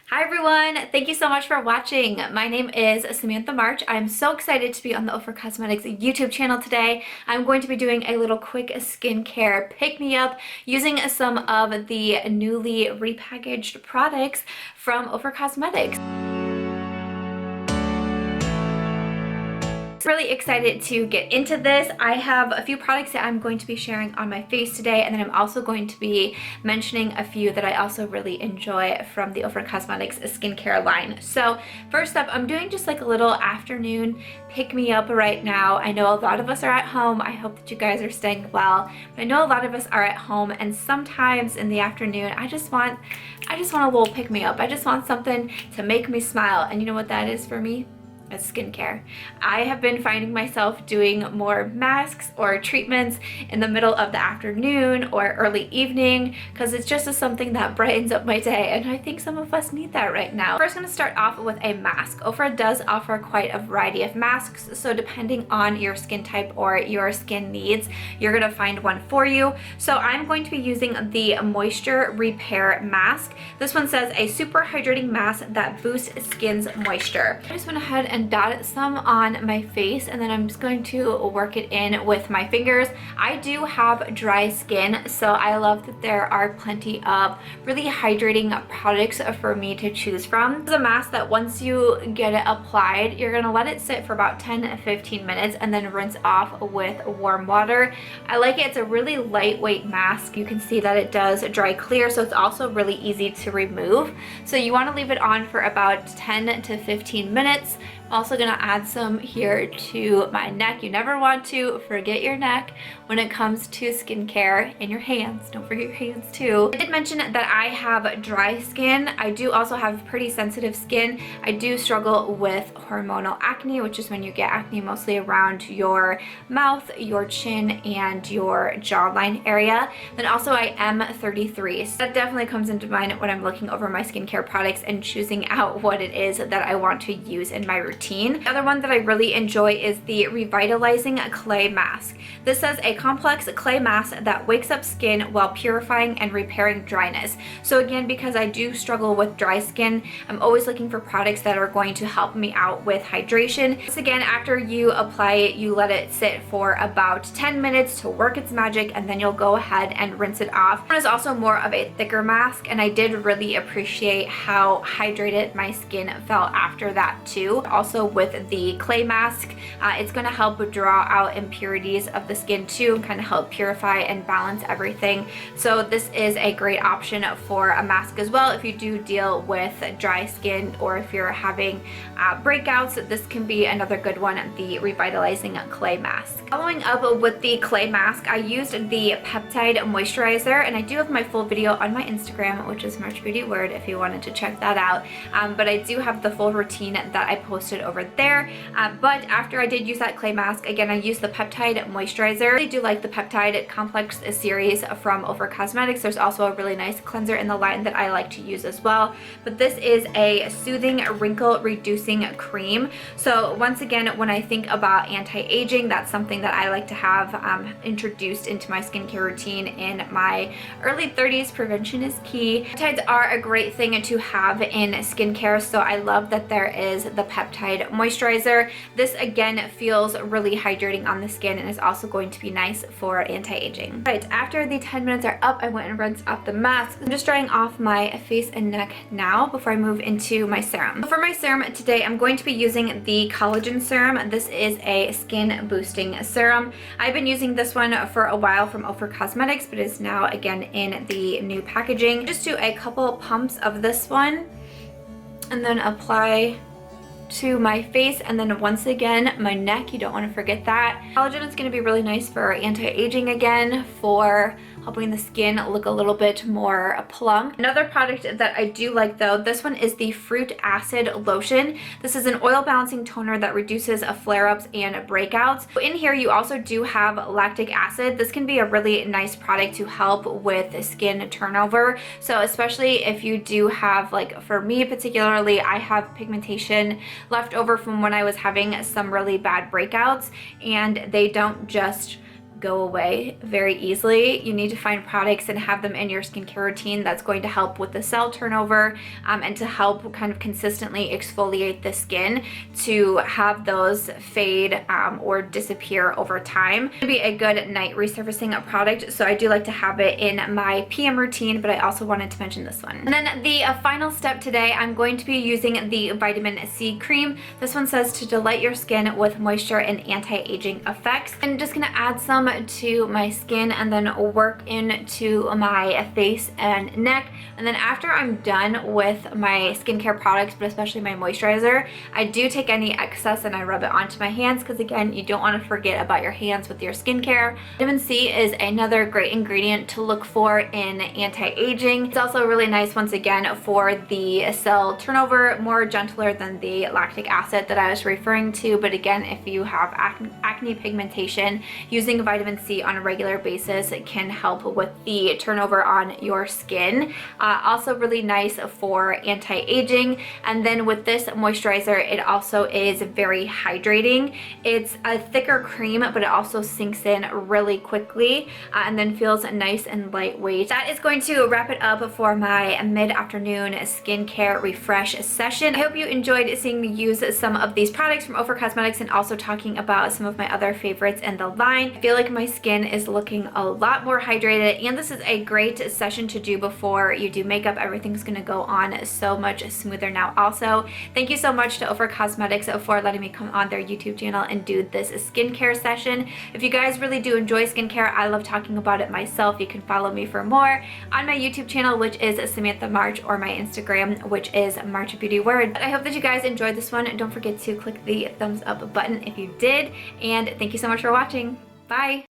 Hi everyone, thank you so much for watching. My name is Samantha March. I'm so excited to be on the OFRA Cosmetics YouTube channel today. I'm going to be doing a little quick skincare pick-me-up using some of the newly repackaged products from OFRA Cosmetics. Really excited to get into this. I have a few products that I'm going to be sharing on my face today, and then I'm also going to be mentioning a few that I also really enjoy from the OFRA Cosmetics skincare line. So first up, I'm doing just like a little afternoon pick-me-up right now. I know a lot of us are at home. I hope that you guys are staying well, but I know a lot of us are at home, and sometimes in the afternoon I just want a little pick-me-up. I just want something to make me smile, and you know what that is for me? It's skincare. I have been finding myself doing more masks or treatments in the middle of the afternoon or early evening because it's just something that brightens up my day, and I think some of us need that right now. First, I'm going to start off with a mask. OFRA does offer quite a variety of masks, so depending on your skin type or your skin needs, you're going to find one for you. So I'm going to be using the Moisture Repair Mask. This one says a super hydrating mask that boosts skin's moisture. I just went ahead and dot some on my face, and then I'm just going to work it in with my fingers. I do have dry skin, so I love that there are plenty of really hydrating products for me to choose from. It's a mask that once you get it applied, you're gonna let it sit for about 10 to 15 minutes and then rinse off with warm water. I like it. It's a really lightweight mask. You can see that it does dry clear, so it's also really easy to remove. So you want to leave it on for about 10 to 15 minutes. I'm also gonna add some here to my neck. You never want to forget your neck when it comes to skincare, and your hands. Don't forget your hands too. I did mention that I have dry skin. I do also have pretty sensitive skin. I do struggle with hormonal acne, which is when you get acne mostly around your mouth, your chin, and your jawline area. Then also I am 33, so that definitely comes into mind when I'm looking over my skincare products and choosing out what it is that I want to use in my routine. The other one that I really enjoy is the Revitalizing Clay Mask. This says a complex clay mask that wakes up skin while purifying and repairing dryness. So again, because I do struggle with dry skin, I'm always looking for products that are going to help me out with hydration. So again, after you apply it, you let it sit for about 10 minutes to work its magic, and then you'll go ahead and rinse it off. It is also more of a thicker mask, and I did really appreciate how hydrated my skin felt after that too. Also with the clay mask, it's going to help draw out impurities of the skin too, and kind of help purify and balance everything. So this is a great option for a mask as well if you do deal with dry skin, or if you're having breakouts. This can be another good one, the Revitalizing Clay Mask. Following up with the clay mask, I used the Peptide Moisturizer, and I do have my full video on my Instagram, which is MarchBeautyWord, if you wanted to check that out. But I do have the full routine that I posted over there. But after I did use that clay mask, again, I used the Peptide Moisturizer. I really do like the Peptide Complex series from OFRA Cosmetics. There's also a really nice cleanser in the line that I like to use as well. But this is a soothing wrinkle reducing cream. So once again, when I think about anti-aging, that's something that I like to have introduced into my skincare routine in my early 30s. Prevention is key. Peptides are a great thing to have in skincare, so I love that there is the Peptide Moisturizer. This again feels really hydrating on the skin and is also going to be nice for anti-aging. Right, after the 10 minutes are up, I went and rinsed off the mask. I'm just drying off my face and neck now before I move into my serum. For my serum today, I'm going to be using the Collagen Serum. This is a skin boosting serum. I've been using this one for a while from OFRA Cosmetics, but is now again in the new packaging. Just do a couple pumps of this one and then apply to my face, and then once again my neck. You don't want to forget that. Collagen is going to be really nice for anti-aging again, for helping the skin look a little bit more plump. Another product that I do like though, this one is the Fruit Acid Lotion. This is an oil balancing toner that reduces flare-ups and breakouts. In here you also do have lactic acid. This can be a really nice product to help with skin turnover. So especially if you do have, like for me particularly, I have pigmentation left over from when I was having some really bad breakouts, and they don't just go away very easily. You need to find products and have them in your skincare routine that's going to help with the cell turnover and to help kind of consistently exfoliate the skin to have those fade or disappear over time. It would be a good night resurfacing product, so I do like to have it in my PM routine, but I also wanted to mention this one. And then the final step today, I'm going to be using the vitamin C cream. This one says to delight your skin with moisture and anti-aging effects. I'm just gonna add some to my skin and then work into my face and neck. And then after I'm done with my skincare products, but especially my moisturizer, I do take any excess and I rub it onto my hands, because again, you don't want to forget about your hands with your skincare. Vitamin C is another great ingredient to look for in anti-aging. It's also really nice, once again, for the cell turnover, more gentler than the lactic acid that I was referring to. But again, if you have acne pigmentation, using vitamin C on a regular basis can help with the turnover on your skin. Also really nice for anti-aging. And then with this moisturizer, it also is very hydrating. It's a thicker cream, but it also sinks in really quickly and then feels nice and lightweight. That is going to wrap it up for my mid-afternoon skincare refresh session. I hope you enjoyed seeing me use some of these products from OFRA Cosmetics and also talking about some of my other favorites in the line. I feel like my skin is looking a lot more hydrated, and this is a great session to do before you do makeup. Everything's gonna go on so much smoother now. Also, thank you so much to OFRA Cosmetics for letting me come on their YouTube channel and do this skincare session. If you guys really do enjoy skincare, I love talking about it myself. You can follow me for more on my YouTube channel, which is Samantha March, or my Instagram, which is MarchBeautyWord. I hope that you guys enjoyed this one. Don't forget to click the thumbs up button if you did, and thank you so much for watching. Bye!